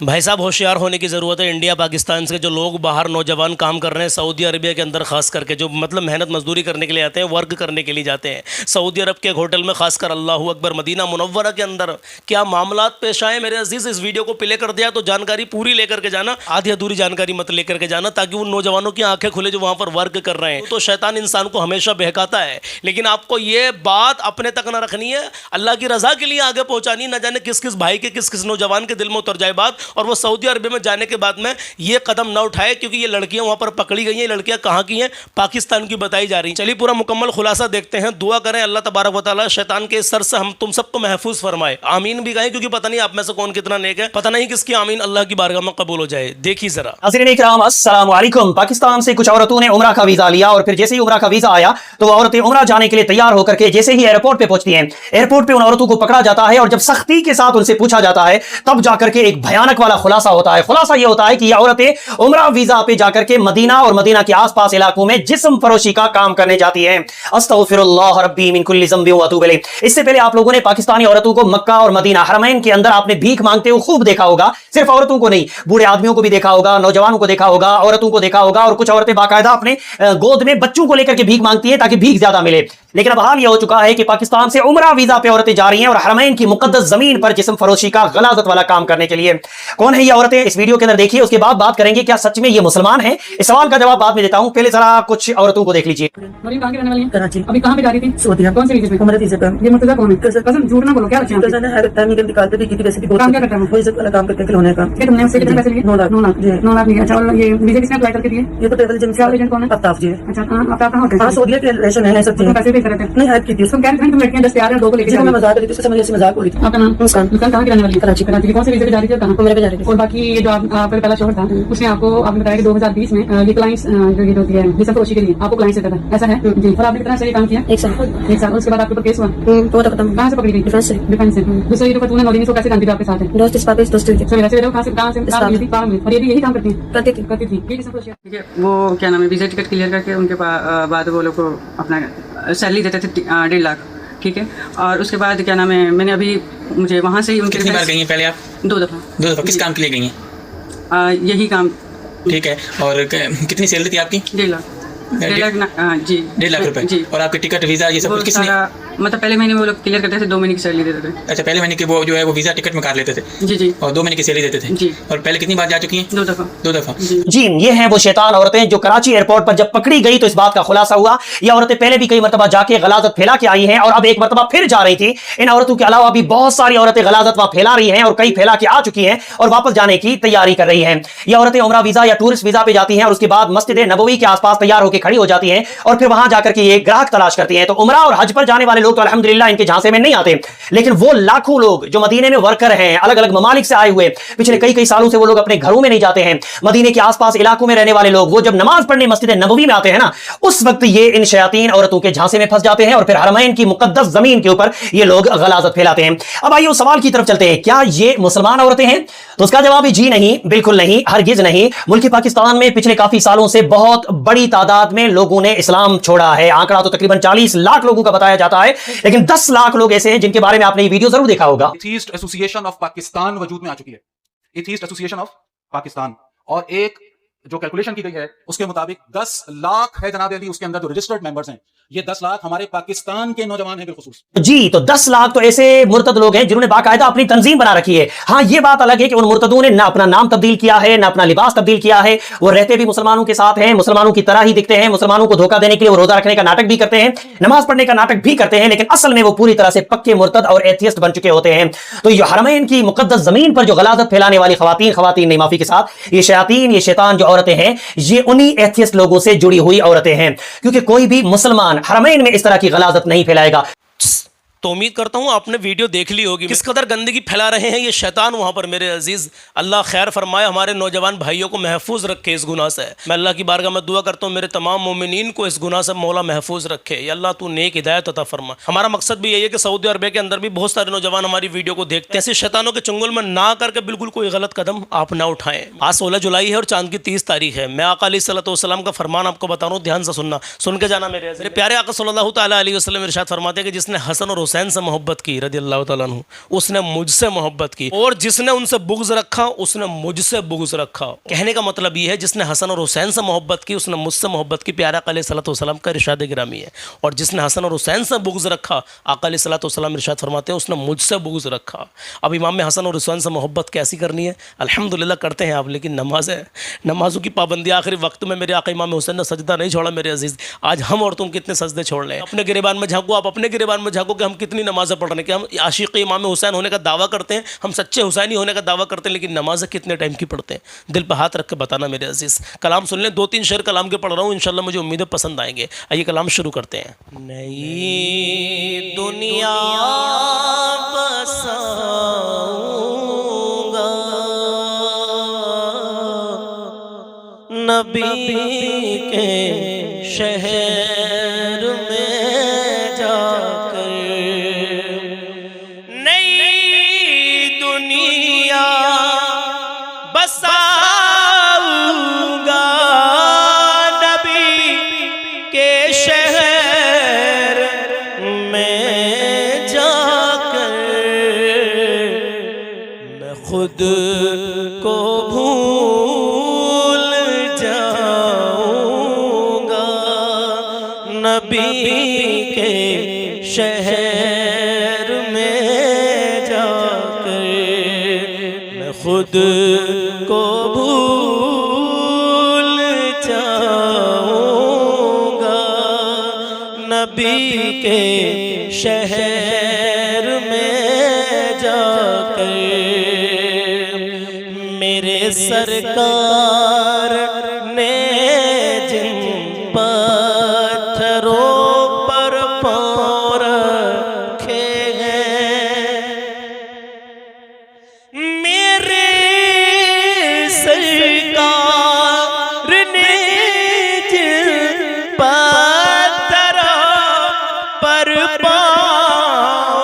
भाई साहब होशियार होने की ज़रूरत है। इंडिया पाकिस्तान से जो लोग बाहर नौजवान काम कर रहे हैं सऊदी अरबिया के अंदर खास करके, जो मतलब मेहनत मजदूरी करने के लिए आते हैं, वर्क करने के लिए जाते हैं सऊदी अरब के एक होटल में, खासकर अल्लाह अकबर मदीना मुनव्वरा के अंदर क्या मामलात पेश आए मेरे अजीज़। इस वीडियो को प्ले कर दिया तो जानकारी पूरी लेकर के जाना, आधी अधूरी जानकारी मत लेकर के जाना, ताकि उन नौजवानों की आंखें खुले जो वहाँ पर वर्क कर रहे हैं। तो शैतान इंसान को हमेशा बहकाता है, लेकिन आपको ये बात अपने तक ना रखनी है, अल्लाह की रज़ा के लिए आगे पहुँचानी। न जाने किस किस भाई के किस किस नौजवान के दिल में उतर जाए बात, और वो सऊदी अरब में जाने के बाद में ये कदम ना उठाए, क्योंकि ये लड़कियां वहां पर पकड़ी गई हैं। ये लड़कियां कहां की हैं? पाकिस्तान की बताई जा रही हैं। चलिए पूरा मुकम्मल खुलासा देखते हैं। दुआ करें अल्लाह तबारक व तआला शैतान के सर से हम तुम सबको महफूज फरमाए। आमीन भी कहें, क्योंकि पता नहीं आप में से कौन कितना नेक है, पता नहीं किसकी आमीन अल्लाह की बारगाह में कबूल हो जाए। देखिए जरा। नाज़रीन इकराम, अस्सलाम वालेकुम। पाकिस्तान से कुछ औरतों ने उमरा का वीजा लिया और फिर जैसे ही उमरा का वीजा आया तो औरतें उमरा जाने के लिए तैयार होकर के जैसे ही एयरपोर्ट पे पहुंचती हैं, एयरपोर्ट पे उन औरतों को पकड़ा जाता है और जब सख्ती के साथ उनसे पूछा जाता है तब जाकर के एक भयानक वाला खुलासा होता है। खुलासा यह होता है कि ये औरतें उमरा वीजा पे जाकर के मदीना और मदीना के आसपास इलाकों में जिस्म फरोशी का काम करने जाती हैं। अस्तगफिरुल्लाह रब्बी मिन कुल्ली ज़ंबि व अतूबु इलैह। इससे पहले आप लोगों ने पाकिस्तानी औरतों को मक्का और मदीना हरमैन के अंदर आपने भीख मांगते हुए खूब देखा होगा। सिर्फ औरतों को नहीं, बूढ़े आदमियों को भी देखा होगा, नौजवानों को देखा होगा, औरतों को देखा होगा, और कुछ औरतें बाकायदा अपने गोद में बच्चों को लेकर के भीख मांगती हैं ताकि भीख ज्यादा मिले। लेकिन अब हाल यह हो चुका है कि पाकिस्तान से उमरा वीजा पे औरतें जा रही हैं और हरमैन की मुकद्दस जमीन पर जिस्म फरोशी का गलाजत वाला काम करने के लिए। कौन है ये औरतें, इस वीडियो के अंदर देखिए, उसके बाद बात करेंगे क्या सच में ये मुसलमान हैं। इस सवाल का जवाब बाद में देता हूं, पहले जरा कुछ औरतों को देख लीजिए। मरीम कहाँ की रहने वाली हैं? कराची। अभी कहाँ पे जा रही थी? सऊदीया। कौन से वीज़े पे? उम्र वीज़े पर। ये मुर्तजा कौन है? कसम झूठ ना बोलो, क्या रखे हैं कज़न है, हर टाइम निकल निकाल पे भी की थी, वैसे भी बहुत काम क्या करता है वो? कोई वाला काम करके खिलौने का। कि तुमने उससे कितने पैसे लिए? 9 लाख। 9 लाख। जी। 9 लाख लिए। अच्छा, और ये वीज़े किसने अप्लाई करके दिए? ये तो ट्रैवल एजेंसी ट्रैवल एजेंट कौन है? अफ्ताफ जी है। अच्छा, आप कहाँ होते हाँ, हैं? सऊदीया के रिलेशन है, सब तुम चीजें। पैसे भेज रहे थे? नहीं, हेल्प की थी। तुम कह रहे थे तुम लड़कियां दस तैयार हैं, 2 को लेके जी, जा मैं रही मजाक कर रही थी, उससे समझ से मजाक हो रही थी। हो। आपका नाम? मुस्कान। मुस्कान कहाँ की रहने वाली है? कराची। कराची की। कौन से वीज़े पे जा रही थी और कहाँ? उम्र पे जा रही थी। और बाकी ये जो आपका पहला शोहर था उसने आपने बताया कि 2020 में ये क्लाइंट्स जो ये होती है जिसम फरोशी के लिए आपको क्लाइंट देता था, ऐसा है जी? और आपने कितना सही काम किया? 1 साल। 1 साल। उसके बाद आपके ऊपर केस हुआ? तो खत्म। कहाँ से पकड़ी गई? डिफेंस से। डिफेंस से। दूसरा ये जो तूने नौदिनी को कैसे जानती थी आपके साथ है? दोस्त इस पापे दोस्त थी। सवेरे सवेरे कहाँ से कहाँ मिली थी? कहाँ मिली? और ये भी यही काम करती है? करती थी। करती थी। ये जिसम फरोशी। ठीक है, वो क्या नाम है, वीज़ा टिकट क्लियर करके उनके बाद वो लोग को अपना सैलरी देते थे 1.5 लाख। ठीक है, और उसके बाद क्या नाम है, मैंने अभी मुझे वहाँ से ही उनके कितनी बार गई हैं पहले आप? 2 दफ़ा। 2 दफ़ा। किस काम के लिए गई हैं? यही काम। ठीक है, और कितनी सैलरी थी आपकी? 1.5 लाख। 1.5 लाख जी। 1.5 लाख रुपए। जी। और आपके टिकट वीज़ा ये सब वो कुछ किसने? सारा मतलब पहले महीने वो लोग क्लियर करते थे, 2 महीने की सैलरी देते थे। अच्छा, पहले महीने के वो जो है वो वीज़ा टिकट में काट लेते थे जी जी। और 2 महीने की सैलरी देते थे जी। और पहले कितनी बार जा चुकी हैं? 2 दफ़ा। 2 दफ़ा। जी, ये हैं वो शैतान औरतें जो कराची एयरपोर्ट पर जब पकड़ी गई तो इस बात का खुलासा हुआ ये औरतें पहले भी कई मरतबा जाके गलाजत फैला के आई हैं और अब एक मरतबा फिर जा रही थी। इन औरतों के अलावा भी बहुत सारी औरतें गलाजत वहां फैला रही हैं और कई फैला के आ चुकी हैं और वापस जाने की तैयारी कर रही हैं। ये औरतें उमरा वीजा या टूरिस्ट वीजा पे जाती हैं और उसके बाद मस्जिद नबवी के आसपास तैयार होकर खड़ी हो जाती हैं और फिर वहां जाकर के ये ग्राहक तलाश करती हैं। तो उमरा और हज पर जाने वाले लोग तो अल्हम्दुलिल्लाह इनके झांसे में नहीं आते, लेकिन वो लाखों लोग जो मदीने में वर्कर हैं, अलग अलग ममालिक से आए हुए, पिछले कई सालों से वो लोग अपने घरों में नहीं जाते हैं, मदीने के आसपास इलाकों में रहने वाले लोग, वो जब नमाज पढ़ने मस्जिद नबवी में आते हैं ना, उस वक्त ये इन शयातीन औरतों के झांसे में फंस जाते हैं और फिर हरमैन की मुकद्दस जमीन के ऊपर ये लोग गलाजत फैलाते हैं। अब आइए उस सवाल की तरफ चलते हैं, क्या ये मुसलमान औरतें हैं? तो उसका जवाब है जी नहीं, बिल्कुल नहीं, हरगिज नहीं। मुल्क पाकिस्तान में पिछले काफी सालों से बहुत बड़ी तादाद में लोगों ने इस्लाम छोड़ा है। आंकड़ा तो तकरीबन 40 लाख लोगों का बताया जाता है, लेकिन 10 लाख लोग ऐसे हैं जिनके बारे में आपने ये वीडियो जरूर देखा होगा। एथीस्ट एसोसिएशन ऑफ पाकिस्तान वजूद में आ चुकी है। एथीस्ट एसोसिएशन ऑफ पाकिस्तान, और एक जो कैलकुलेशन की गई है उसके मुताबिक 10 लाख है जनाब अली, उसके अंदर जो रजिस्टर्ड मेंबर्स हैं ये 10 लाख हमारे पाकिस्तान के नौजवान हैं बिलखुसूस। जी, तो 10 लाख तो ऐसे मुर्तद लोग हैं जिन्होंने बाकायदा अपनी तंजीम बना रखी है। हाँ, ये बात अलग है कि उन मुर्तदों ने ना अपना नाम तब्दील किया है, ना अपना लिबास तब्दील किया है, वो रहते भी मुसलमानों के साथ हैं, मुसलमानों की तरह ही दिखते हैं, मुसलमानों को धोखा देने के लिए वो रोजा रखने का नाटक भी करते हैं, नमाज पढ़ने का नाटक भी करते हैं, लेकिन असल में वो पूरी तरह से पक्के मुर्तद और एथियस्ट बन चुके होते हैं। तो ये हरमैन की मुकद्दस जमीन पर जो गलाजत फैलाने वाली खवातीन नहीं, माफी के साथ, ये शयातीन, ये शैतान जो औरतें हैं, ये उन्हीं एथियस्ट लोगों से जुड़ी हुई औरतें हैं, क्योंकि कोई भी मुसलमान हरमैन में इस तरह की गलाजत नहीं फैलाएगा। तो उम्मीद करता हूँ आपने वीडियो देख ली होगी। किस कदर गंदगी फैला रहे हैं ये शैतान वहाँ पर मेरे अजीज़। अल्लाह खैर फरमाए, हमारे नौजवान भाइयों को महफूज रखे इस गुनाह से। मैं अल्लाह की बारगाह में दुआ करता हूँ मेरे तमाम मोमिनीन को इस गुनाह से मौला महफूज रखे। या अल्लाह तू नेक हिदायत अता फरमा। हमारा मकसद भी यही है कि सऊदी अरब के अंदर भी बहुत सारे नौजवान हमारी वीडियो को देखते हैं, ऐसे शैतानों के चंगुल में ना करके बिल्कुल कोई गलत कदम आप ना उठाएं। आज 16 जुलाई है और चांद की 30 तारीख है। मैं आका अलैहिस्सलाम का फरमान आपको बता रहा हूँ, ध्यान से सुनना, सुन के जाना मेरे प्यारे आका सल्लल्लाहु अलैहि वसल्लम इरशाद फरमाते हैं कि जिसने हसन और हुसैन से मोहब्बत की रज़ी अल्लाह ताला अन्हु, उसने मुझसे मोहब्बत की, और जिसने उनसे बुग़्ज़ रखा उसने मुझसे बुग़्ज़ रखा। कहने का मतलब ये है जिसने हसन और हुसैन से मोहब्बत की उसने मुझसे मोहब्बत की। प्यारे आका अलैहिस्सलातु वस्सलाम का इरशाद गिरामी है। और जिसने हसन और हुसैन से बुग़्ज़ रखा, आका अलैहिस्सलातु वस्सलाम इरशाद फरमाते हैं उसने मुझसे बुग़्ज़ रखा। अब इमाम हसन और हुसैन से मोहब्बत कैसी करनी है? अल्हम्दुलिल्लाह करते हैं आप, लेकिन नमाज है, नमाजों की पाबंदी। आखिरी वक्त में मेरे आका इमाम हुसैन ने सजदा नहीं छोड़ा मेरे अजीज़। आज हम और तुम कितने सजदे छोड़ लें? अपने गिरेबान में झांको, आप अपने गिरेबान में झांको कि हम कितनी नमाज़ें पढ़ रहे हैं, कि हम आशिक़ इमाम हुसैन होने का दावा करते हैं, हम सच्चे हुसैनी होने का दावा करते हैं, लेकिन नमाज़ें कितने टाइम की पढ़ते हैं? दिल पर हाथ रख के बताना मेरे अजीज़। कलाम सुन लें, 2-3 शेर कलाम के पढ़ रहा हूँ, इंशाल्लाह मुझे उम्मीद है पसंद आएंगे। आइए कलाम शुरू करते हैं। नई दुनिया बसाऊंगा नबी के शहर में जाकर, नई दुनिया बसाऊंगा नबी के शहर में जाकर, मैं खुद को भूल जाऊंगा नबी के शहर में जाकर, मैं खुद को भूल जाऊंगा नबी के शहर में जाकर। मेरे सरकार ने जिन पत्थरों पर पाँव रखे हैं, मेरे सरकार ने जिन पत्थरों पर पाँव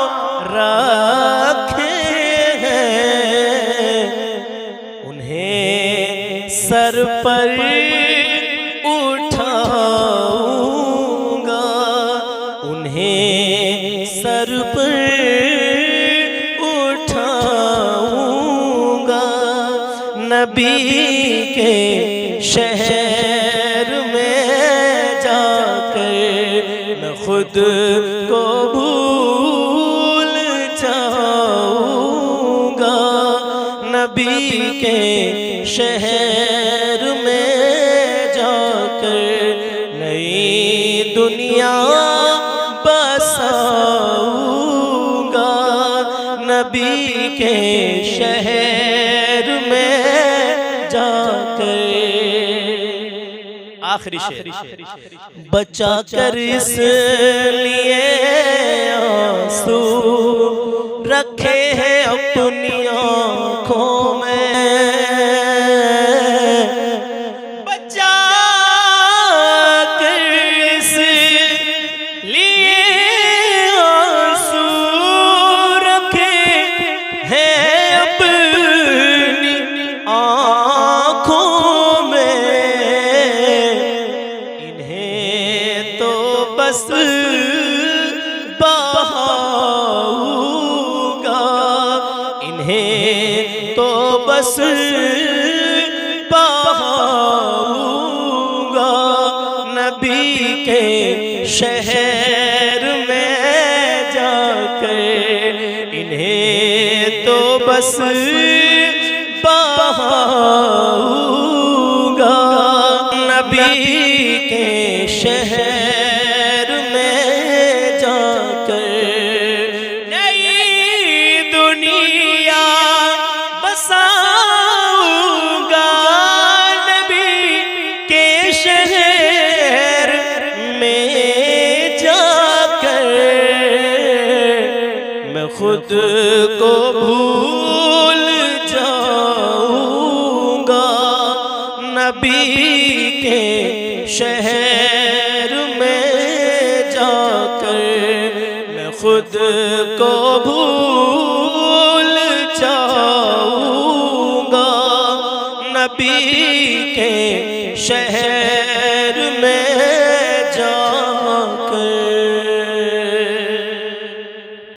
रखे हैं, उन्हें सर पर उठाऊंगा, उन्हें सर पर उठाऊंगा नबी के शहर में जाकर, मैं खुद को भूल जाऊंगा नबी के शहर में जाकर, नई दुनिया बसाऊंगा नबी के शहर में जाकर। आखिरी शेर, बचा कर इसलिए आंसू रखे हैं अपनी आँखों में, बचा कर इसलिए आंसू रखे हैं अपनी आँखों में, इन्हें तो बस बहाऊंगा, इन्हें तो बस बहाऊंगा नबी के शहर में जाकर, इन्हें तो बस बहाऊंगा नबी के शहर में जाकर, नई दुनिया बसाऊंगा नबी के शहर में जाकर, मैं खुद को भूल जाऊंगा नबी के शहर में जाकर, मैं खुद को भूल जाऊंगा नबी के शहर